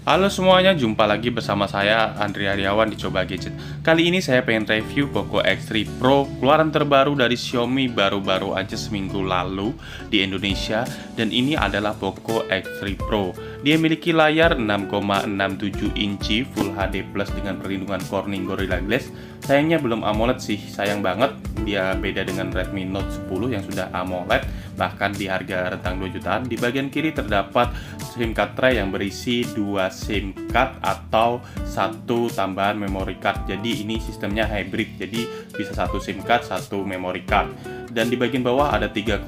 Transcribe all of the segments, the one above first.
Halo semuanya, jumpa lagi bersama saya Andri Aryawan di Coba Gadget. Kali ini saya pengen review Poco X3 Pro, keluaran terbaru dari Xiaomi, baru-baru aja seminggu lalu di Indonesia. Dan ini adalah Poco X3 Pro. Dia memiliki layar 6,67 inci Full HD Plus dengan perlindungan Corning Gorilla Glass. Sayangnya belum AMOLED sih, sayang banget. Dia beda dengan Redmi Note 10 yang sudah AMOLED, bahkan di harga rentang 2 jutaan. Di bagian kiri terdapat SIM card tray yang berisi 2 SIM card atau satu tambahan memory card. Jadi ini sistemnya hybrid, jadi bisa satu SIM card, satu memory card. Dan di bagian bawah ada 3,5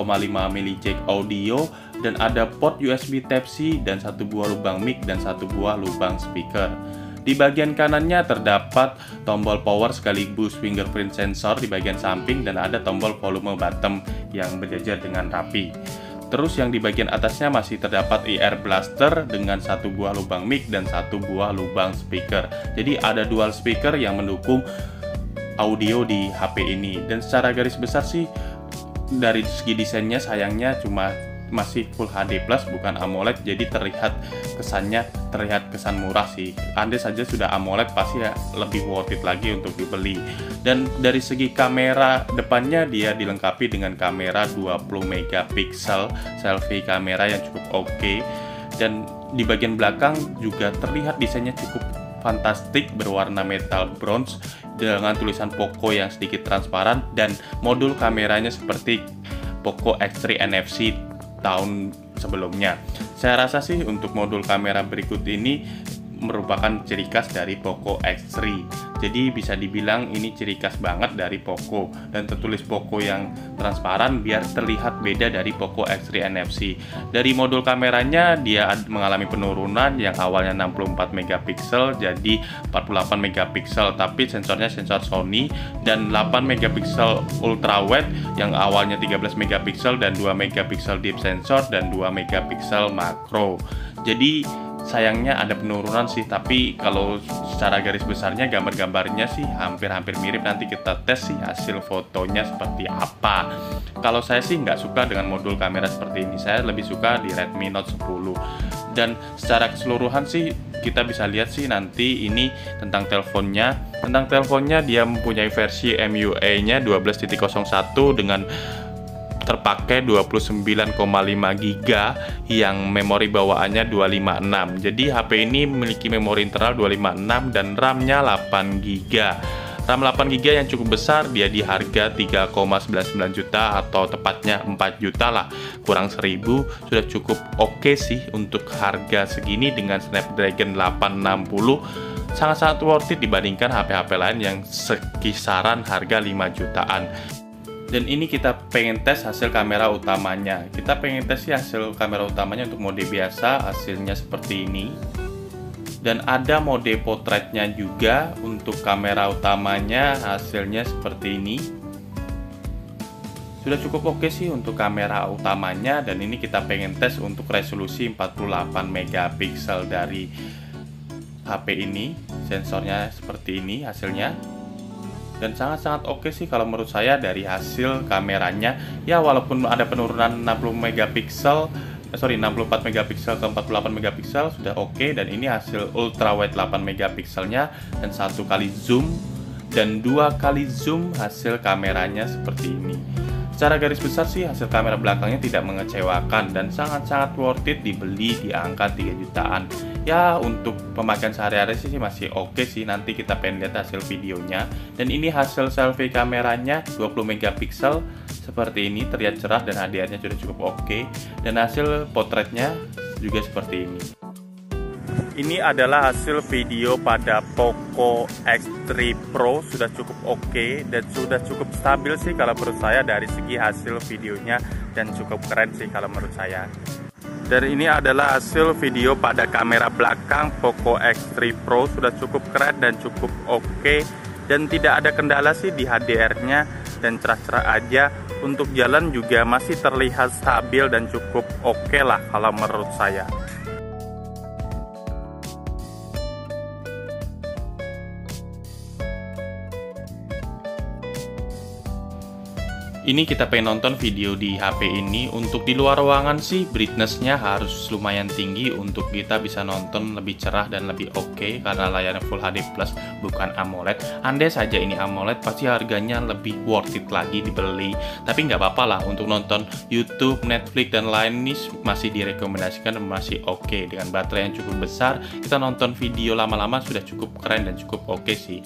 mili jack audio dan ada port USB Type-C dan satu buah lubang mic dan satu buah lubang speaker. Di bagian kanannya terdapat tombol power sekaligus fingerprint sensor di bagian samping dan ada tombol volume bottom yang berjajar dengan rapi. Terus yang di bagian atasnya masih terdapat ear blaster dengan satu buah lubang mic dan satu buah lubang speaker. Jadi ada dual speaker yang mendukung audio di HP ini. Dan secara garis besar sih dari segi desainnya sayangnya cuma masih Full HD Plus bukan AMOLED, jadi terlihat kesan murah sih. Andai saja sudah AMOLED pasti ya lebih worth it lagi untuk dibeli. Dan dari segi kamera depannya dia dilengkapi dengan kamera 20 megapiksel selfie kamera yang cukup oke. Dan di bagian belakang juga terlihat desainnya cukup fantastik berwarna metal bronze dengan tulisan Poco yang sedikit transparan dan modul kameranya seperti Poco X3 NFC tahun sebelumnya. Saya rasa sih untuk modul kamera berikut ini merupakan ciri khas dari Poco X3. Jadi bisa dibilang ini ciri khas banget dari Poco, dan tertulis Poco yang transparan biar terlihat beda dari Poco X3 NFC. Dari modul kameranya dia mengalami penurunan yang awalnya 64 megapiksel jadi 48 megapiksel, tapi sensornya sensor Sony, dan 8 megapiksel ultra wide yang awalnya 13 megapiksel dan 2 megapiksel deep sensor dan 2 megapiksel makro. Jadi sayangnya ada penurunan sih, tapi kalau secara garis besarnya gambar-gambarnya sih hampir-hampir mirip. Nanti kita tes sih hasil fotonya seperti apa. Kalau saya sih nggak suka dengan modul kamera seperti ini, saya lebih suka di Redmi Note 10. Dan secara keseluruhan sih kita bisa lihat sih nanti ini tentang teleponnya. Tentang teleponnya dia mempunyai versi MIUI-nya 12.01 dengan terpakai 29,5 GB yang memori bawaannya 256. Jadi HP ini memiliki memori internal 256 dan RAM-nya 8 GB. RAM 8 GB yang cukup besar, dia di harga 3,99 juta atau tepatnya 4 juta lah, kurang 1000 sudah cukup oke sih untuk harga segini. Dengan Snapdragon 860 sangat-sangat worth it dibandingkan HP-HP lain yang sekisaran harga 5 jutaan. Dan ini kita pengen tes hasil kamera utamanya. Kita pengen tes sih hasil kamera utamanya untuk mode biasa, hasilnya seperti ini. Dan ada mode potretnya juga. Untuk kamera utamanya hasilnya seperti ini. Sudah cukup oke sih untuk kamera utamanya. Dan ini kita pengen tes untuk resolusi 48 megapiksel dari HP ini. Sensornya seperti ini hasilnya. Dan sangat-sangat oke sih kalau menurut saya dari hasil kameranya. Ya walaupun ada penurunan 64 megapiksel ke 48 megapiksel sudah oke. Dan ini hasil ultra wide 8 megapikselnya dan 1 kali zoom dan 2 kali zoom hasil kameranya seperti ini. Secara garis besar sih hasil kamera belakangnya tidak mengecewakan dan sangat-sangat worth it dibeli di angka 3 jutaan. Ya untuk pemakaian sehari-hari sih masih oke sih. Nanti kita pengen lihat hasil videonya. Dan ini hasil selfie kameranya 20 megapiksel seperti ini, terlihat cerah dan HDR-nya sudah cukup oke. Dan hasil potretnya juga seperti ini. Ini adalah hasil video pada Poco X3 Pro, sudah cukup oke dan sudah cukup stabil sih kalau menurut saya dari segi hasil videonya, dan cukup keren sih kalau menurut saya. Dan ini adalah hasil video pada kamera belakang Poco X3 Pro, sudah cukup keren dan cukup oke, dan tidak ada kendala sih di HDR-nya dan cerah-cerah aja. Untuk jalan juga masih terlihat stabil dan cukup oke lah kalau menurut saya. Ini kita pengen nonton video di HP ini. Untuk di luar ruangan sih brightness-nya harus lumayan tinggi untuk kita bisa nonton lebih cerah dan lebih oke, karena layarnya Full HD Plus bukan AMOLED. Andai saja ini AMOLED pasti harganya lebih worth it lagi dibeli. Tapi nggak apa-apa lah, untuk nonton YouTube, Netflix dan lain ini masih direkomendasikan dan masih oke. Dengan baterai yang cukup besar, kita nonton video lama-lama sudah cukup keren dan cukup oke sih.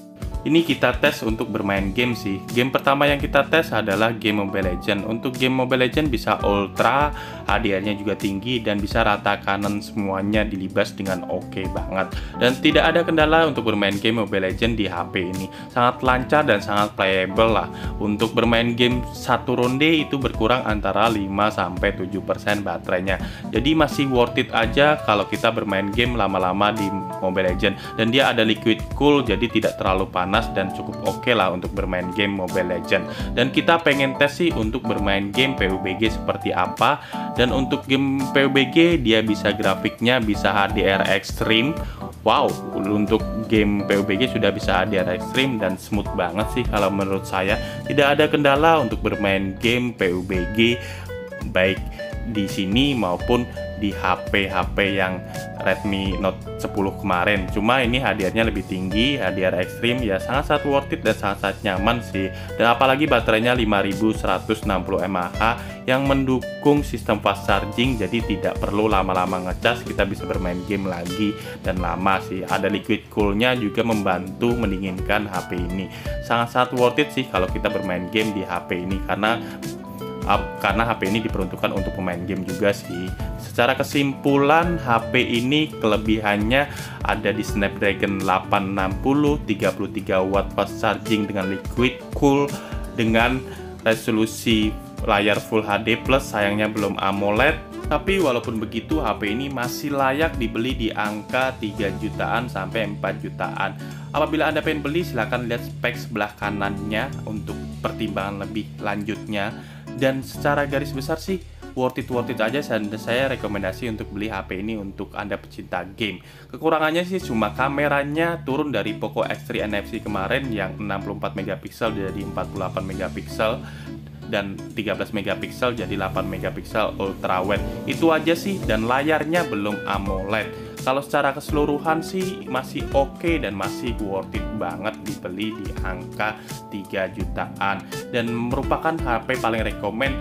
Ini kita tes untuk bermain game sih. Game pertama yang kita tes adalah game Mobile Legends. Untuk game Mobile Legends bisa ultra, HDR-nya juga tinggi, dan bisa rata kanan semuanya dilibas dengan oke banget. Dan tidak ada kendala untuk bermain game Mobile Legends di HP ini. Sangat lancar dan sangat playable lah. Untuk bermain game satu ronde itu berkurang antara 5-7% baterainya. Jadi masih worth it aja kalau kita bermain game lama-lama di Mobile Legends. Dan dia ada liquid cool, jadi tidak terlalu panas dan cukup oke lah untuk bermain game Mobile Legends. Dan kita pengen tes sih untuk bermain game PUBG seperti apa. Dan untuk game PUBG dia bisa grafiknya bisa HDR Extreme. Wow, untuk game PUBG sudah bisa HDR Extreme dan smooth banget sih kalau menurut saya. Tidak ada kendala untuk bermain game PUBG baik di sini maupun di HP yang Redmi Note 10 kemarin. Cuma ini HDR-nya lebih tinggi, HDR Extreme ya, sangat-sangat worth it dan sangat-sangat nyaman sih. Dan apalagi baterainya 5160 mAh yang mendukung sistem fast charging, jadi tidak perlu lama-lama ngecas, kita bisa bermain game lagi dan lama sih. Ada liquid cool-nya juga membantu mendinginkan HP ini. Sangat-sangat worth it sih kalau kita bermain game di HP ini, karena HP ini diperuntukkan untuk pemain game juga sih. Secara kesimpulan, HP ini kelebihannya ada di Snapdragon 860, 33 watt fast charging dengan liquid cool, dengan resolusi layar Full HD Plus, sayangnya belum AMOLED. Tapi walaupun begitu, HP ini masih layak dibeli di angka 3 jutaan sampai 4 jutaan. Apabila Anda pengen beli, silahkan lihat spek sebelah kanannya untuk pertimbangan lebih lanjutnya. Dan secara garis besar sih worth it aja, dan saya rekomendasi untuk beli HP ini untuk Anda pecinta game. Kekurangannya sih cuma kameranya turun dari Poco X3 NFC kemarin yang 64 megapiksel jadi 48 megapiksel, dan 13 megapiksel jadi 8 megapiksel ultra wide. Itu aja sih, dan layarnya belum AMOLED. Kalau secara keseluruhan sih masih oke dan masih worth it banget dibeli di angka 3 jutaan, dan merupakan HP paling rekomen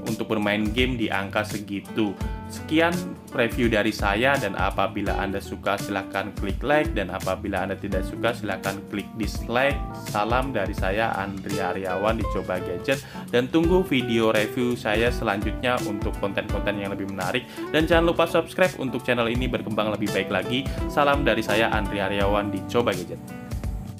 untuk bermain game di angka segitu. Sekian review dari saya, dan apabila Anda suka silahkan klik like, dan apabila Anda tidak suka silahkan klik dislike. Salam dari saya, Andri Aryawan di Coba Gadget, dan tunggu video review saya selanjutnya untuk konten-konten yang lebih menarik. Dan jangan lupa subscribe untuk channel ini berkembang lebih baik lagi. Salam dari saya, Andri Aryawan di Coba Gadget.